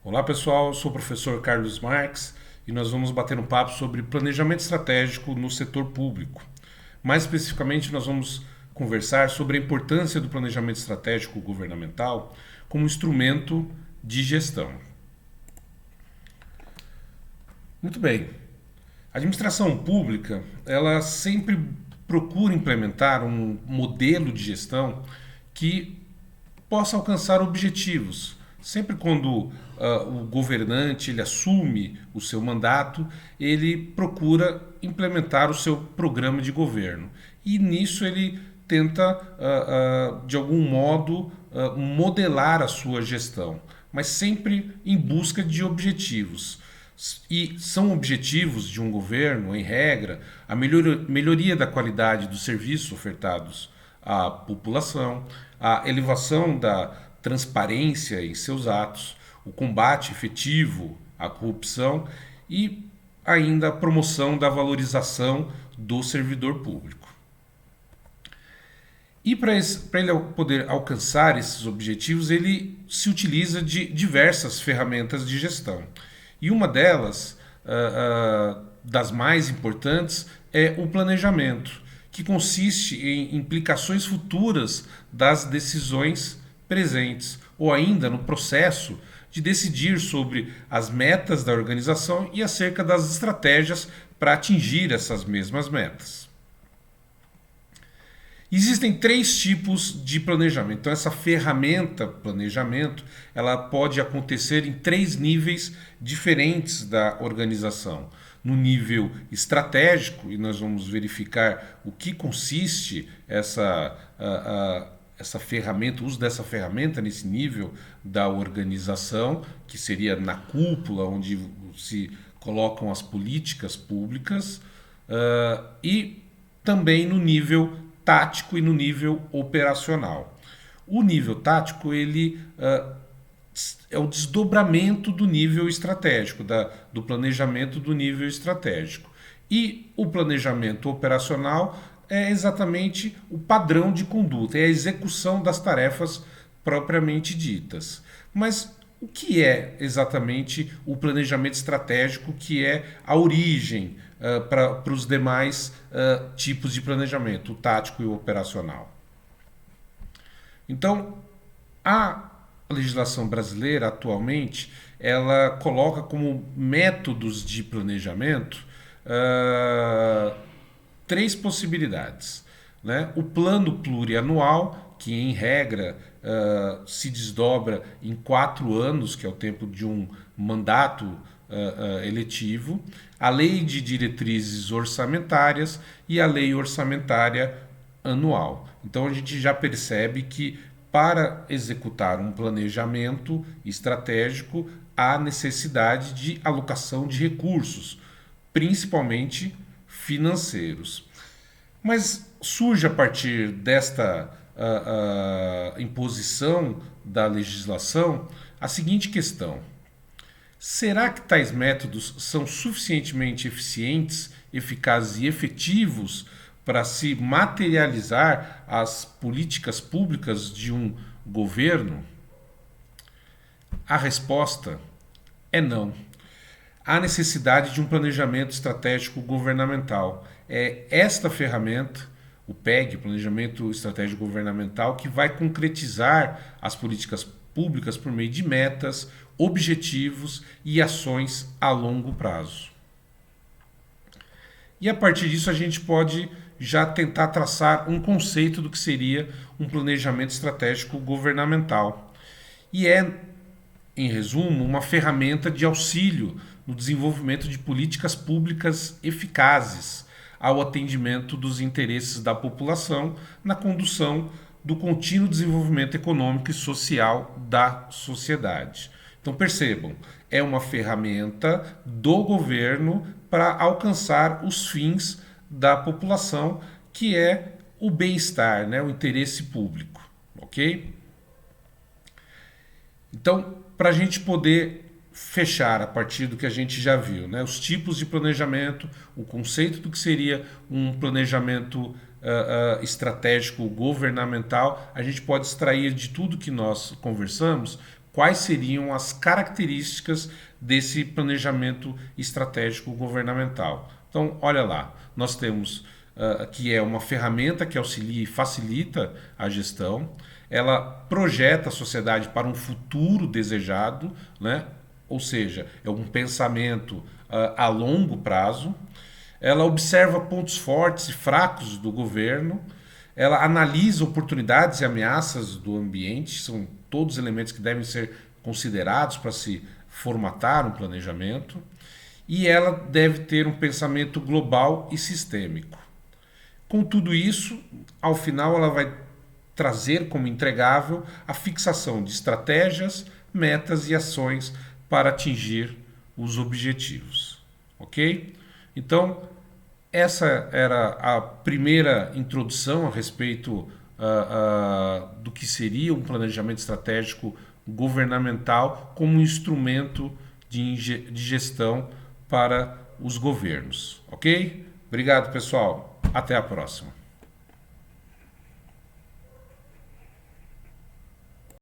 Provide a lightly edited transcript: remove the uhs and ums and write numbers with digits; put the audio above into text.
Olá pessoal, eu sou o professor Carlos Marques e nós vamos bater um papo sobre planejamento estratégico no setor público. Mais especificamente, nós vamos conversar sobre a importância do planejamento estratégico governamental como instrumento de gestão. Muito bem. A administração pública, ela sempre procura implementar um modelo de gestão que possa alcançar objetivos. Sempre quando o governante ele assume o seu mandato, ele procura implementar o seu programa de governo. E nisso ele tenta, de algum modo, modelar a sua gestão, mas sempre em busca de objetivos. E são objetivos de um governo, em regra, a melhoria da qualidade dos serviços ofertados à população, a elevação da transparência em seus atos, o combate efetivo à corrupção e ainda a promoção da valorização do servidor público. E para ele poder alcançar esses objetivos, ele se utiliza de diversas ferramentas de gestão. E uma delas, das mais importantes, é o planejamento, que consiste em implicações futuras das decisões presentes, ou ainda no processo de decidir sobre as metas da organização e acerca das estratégias para atingir essas mesmas metas. Existem três tipos de planejamento. Então, essa ferramenta planejamento, ela pode acontecer em três níveis diferentes da organização. No nível estratégico, e nós vamos verificar o que consiste essa ferramenta, o uso dessa ferramenta nesse nível da organização, que seria na cúpula, onde se colocam as políticas públicas, e também no nível tático e no nível operacional. O nível tático ele é o desdobramento do nível estratégico, do planejamento do nível estratégico. E o planejamento operacional é exatamente o padrão de conduta, é a execução das tarefas propriamente ditas. Mas o que é exatamente o planejamento estratégico, que é a origem para os demais tipos de planejamento, o tático e o operacional? Então, a legislação brasileira atualmente ela coloca como métodos de planejamento três possibilidades, né? O plano plurianual, que em regra se desdobra em 4 anos, que é o tempo de um mandato eletivo, a lei de diretrizes orçamentárias e a lei orçamentária anual. Então a gente já percebe que para executar um planejamento estratégico há necessidade de alocação de recursos, principalmente financeiros. Mas surge a partir desta imposição da legislação a seguinte questão: será que tais métodos são suficientemente eficientes, eficazes e efetivos para se materializar as políticas públicas de um governo? A resposta é não. Há necessidade de um planejamento estratégico governamental. É esta ferramenta, o PEG, Planejamento Estratégico Governamental, que vai concretizar as políticas públicas por meio de metas, objetivos e ações a longo prazo. E a partir disso a gente pode já tentar traçar um conceito do que seria um planejamento estratégico governamental. E é, em resumo, uma ferramenta de auxílio no desenvolvimento de políticas públicas eficazes ao atendimento dos interesses da população na condução do contínuo desenvolvimento econômico e social da sociedade. Então percebam, é uma ferramenta do governo para alcançar os fins da população, que é o bem-estar, né, o interesse público, ok? Então, para a gente poder fechar a partir do que a gente já viu, né, os tipos de planejamento, o conceito do que seria um planejamento estratégico governamental, a gente pode extrair de tudo que nós conversamos quais seriam as características desse planejamento estratégico governamental. Então, olha lá, nós temos que é uma ferramenta que auxilia e facilita a gestão, ela projeta a sociedade para um futuro desejado, né? Ou seja, é um pensamento a longo prazo, ela observa pontos fortes e fracos do governo, ela analisa oportunidades e ameaças do ambiente, são todos elementos que devem ser considerados para se formatar um planejamento, e ela deve ter um pensamento global e sistêmico. Com tudo isso, ao final ela vai trazer como entregável a fixação de estratégias, metas e ações para atingir os objetivos. Ok? Então, essa era a primeira introdução a respeito do que seria um planejamento estratégico governamental como um instrumento de gestão para os governos. Ok? Obrigado, pessoal. Até a próxima.